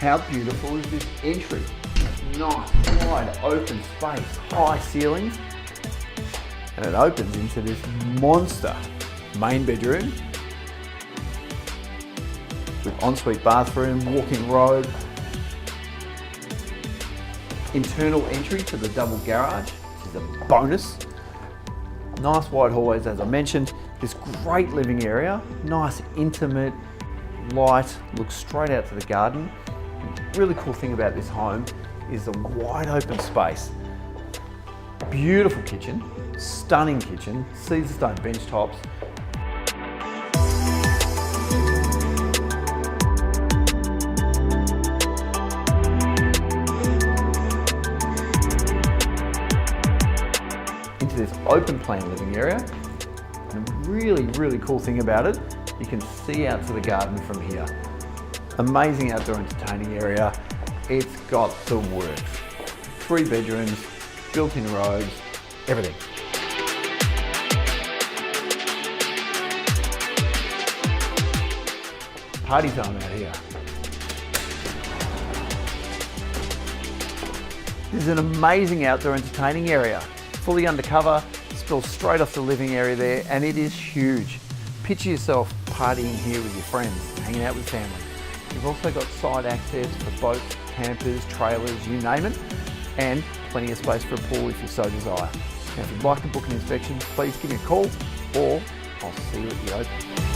How beautiful is this entry? Nice, wide open space, high ceilings, and it opens into this monster main bedroom with ensuite bathroom, walk-in robe, internal entry to the double garage, which is a bonus. Nice wide hallways, as I mentioned. This great living area, nice intimate, light, looks straight out to the garden. Really cool thing about this home is the wide open space. Beautiful kitchen, stunning kitchen, Caesar stone bench tops. Into this open plan living area. And a really cool thing about it, you can see out to the garden from here. Amazing outdoor entertaining area. It's got the works. 3 bedrooms, built-in robes, everything. Party time out here. This is an amazing outdoor entertaining area. Fully undercover, spills straight off the living area there, and it is huge. Picture yourself partying here with your friends, hanging out with family. You've also got side access for boats, campers, trailers, you name it, and plenty of space for a pool if you so desire. Now, if you'd like to book an inspection, please give me a call, or I'll see you at the open.